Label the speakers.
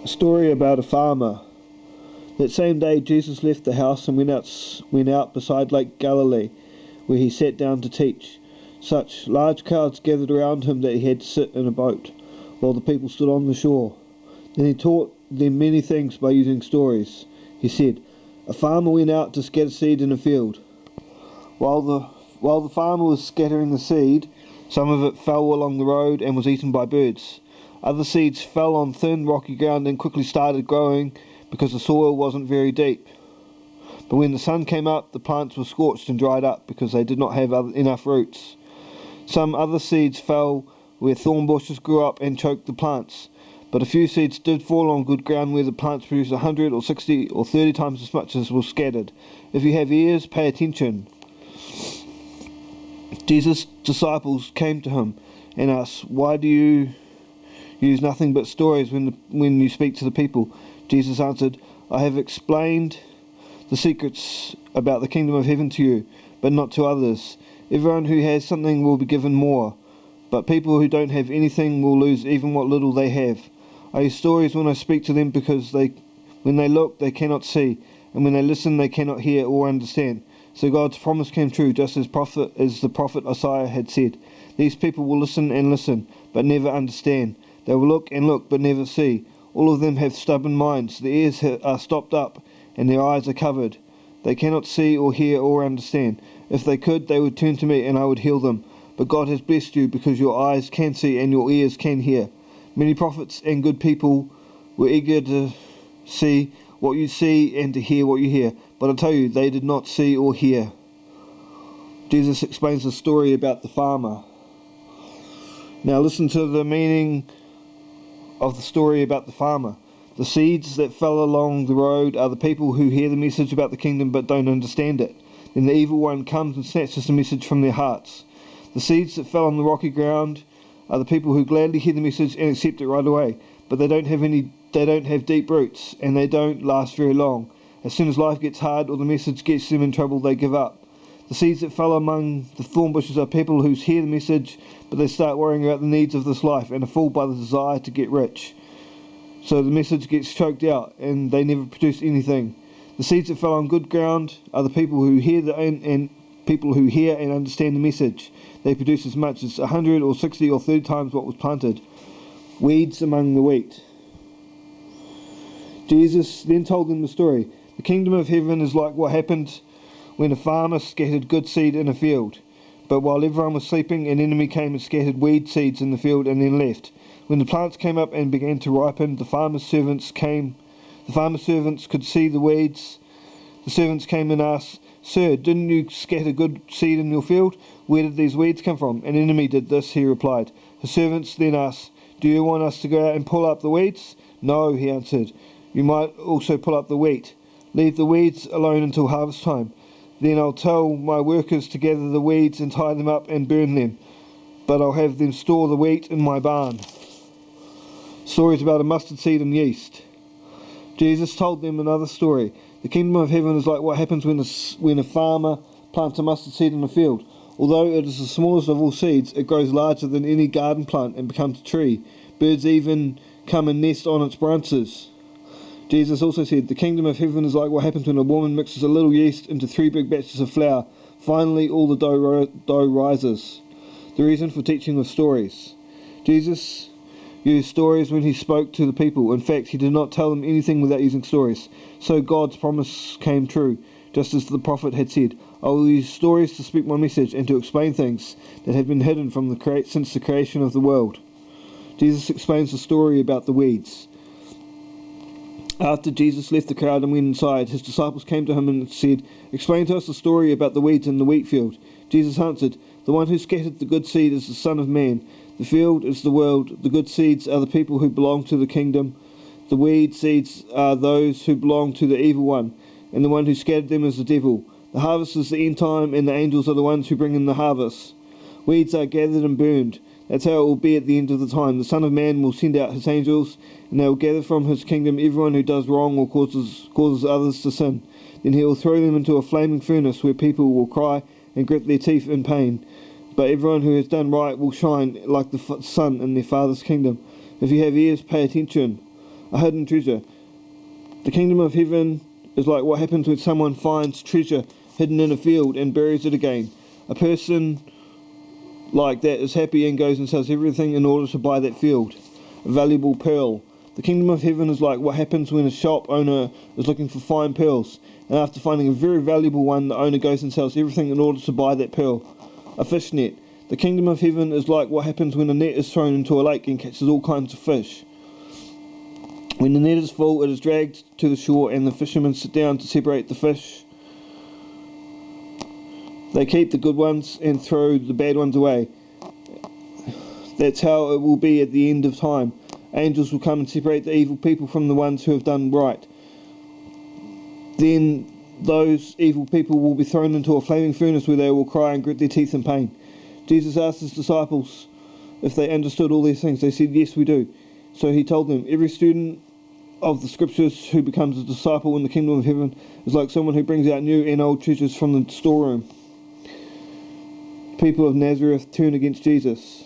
Speaker 1: A story about a farmer. That same day Jesus left the house and went out beside Lake Galilee, where he sat down to teach. Such large crowds gathered around him that he had to sit in a boat, while the people stood on the shore. Then he taught them many things by using stories. He said, "A farmer went out to scatter seed in a field. While the farmer was scattering the seed, some of it fell along the road and was eaten by birds. Other seeds fell on thin, rocky ground and quickly started growing because the soil wasn't very deep. But when the sun came up, the plants were scorched and dried up because they did not have enough roots. Some other seeds fell where thorn bushes grew up and choked the plants. But a few seeds did fall on good ground where the plants produced 100 or 60 or 30 times as much as was scattered. If you have ears, pay attention." Jesus' disciples came to him and asked, "Why do you use nothing but stories when you speak to the people?" Jesus answered, "I have explained the secrets about the kingdom of heaven to you, but not to others. Everyone who has something will be given more, but people who don't have anything will lose even what little they have. I use stories when I speak to them because when they look, they cannot see, and when they listen, they cannot hear or understand." So God's promise came true, just as the prophet Isaiah had said. "These people will listen and listen, but never understand. They will look and look, but never see. All of them have stubborn minds. Their ears are stopped up, and their eyes are covered. They cannot see or hear or understand. If they could, they would turn to me, and I would heal them. But God has blessed you because your eyes can see and your ears can hear." Many prophets and good people were eager to see what you see and to hear what you hear, but I tell you, they did not see or hear. Jesus explains the story about the farmer. Now listen to the meaning of the story about the farmer. The seeds that fell along the road are the people who hear the message about the kingdom but don't understand it. Then the evil one comes and snatches the message from their hearts. The seeds that fell on the rocky ground are the people who gladly hear the message and accept it right away, but they don't have deep roots, and they don't last very long. As soon as life gets hard or the message gets them in trouble, they give up. The seeds that fell among the thorn bushes are people who hear the message, but they start worrying about the needs of this life and are fooled by the desire to get rich. So the message gets choked out, and they never produce anything. The seeds that fell on good ground are the people who hear and understand the message. They produce as much as 100 or 60 or 30 times what was planted. Weeds among the wheat. Jesus then told them the story. The kingdom of heaven is like what happened when a farmer scattered good seed in a field. But while everyone was sleeping, an enemy came and scattered weed seeds in the field and then left. When the plants came up and began to ripen, the farmer's servants could see the weeds. The servants came and asked, "Sir, didn't you scatter good seed in your field? Where did these weeds come from?" "An enemy did this," he replied. The servants then asked, "Do you want us to go out and pull up the weeds?" "No," he answered. "You might also pull up the wheat. Leave the weeds alone until harvest time. Then I'll tell my workers to gather the weeds and tie them up and burn them. But I'll have them store the wheat in my barn." Stories about a mustard seed and yeast. Jesus told them another story. The kingdom of heaven is like what happens when a farmer plants a mustard seed in a field. Although it is the smallest of all seeds, it grows larger than any garden plant and becomes a tree. Birds even come and nest on its branches. Jesus also said, the kingdom of heaven is like what happens when a woman mixes a little yeast into 3 big batches of flour. Finally, all the dough rises. The reason for teaching with stories. Jesus used stories when he spoke to the people. In fact, he did not tell them anything without using stories. So God's promise came true, just as the prophet had said, "I will use stories to speak my message and to explain things that have been hidden from since the creation of the world." Jesus explains the story about the weeds. After Jesus left the crowd and went inside, his disciples came to him and said, "Explain to us the story about the weeds in the wheat field." Jesus answered, "The one who scattered the good seed is the Son of Man. The field is the world. The good seeds are the people who belong to the kingdom. The weed seeds are those who belong to the evil one, and the one who scattered them is the devil. The harvest is the end time, and the angels are the ones who bring in the harvest. Weeds are gathered and burned. That's how it will be at the end of the time. The Son of Man will send out his angels, and they will gather from his kingdom everyone who does wrong or causes others to sin. Then he will throw them into a flaming furnace where people will cry and grit their teeth in pain. But everyone who has done right will shine like the sun in their Father's kingdom. If you have ears, pay attention. a hidden treasure. The kingdom of heaven is like what happens when someone finds treasure hidden in a field and buries it again. A person like that is happy and goes and sells everything in order to buy that field. A valuable pearl. The kingdom of heaven is like what happens when a shop owner is looking for fine pearls, and after finding a very valuable one, the owner goes and sells everything in order to buy that pearl. A fish net. The kingdom of heaven is like what happens when a net is thrown into a lake and catches all kinds of fish. When the net is full, it is dragged to the shore and the fishermen sit down to separate the fish. They keep the good ones and throw the bad ones away. That's how it will be at the end of time. Angels will come and separate the evil people from the ones who have done right. Then those evil people will be thrown into a flaming furnace where they will cry and grit their teeth in pain. Jesus asked his disciples if they understood all these things. They said, yes, we do. So he told them, every student of the scriptures who becomes a disciple in the kingdom of heaven is like someone who brings out new and old treasures from the storeroom. People of Nazareth turn against Jesus.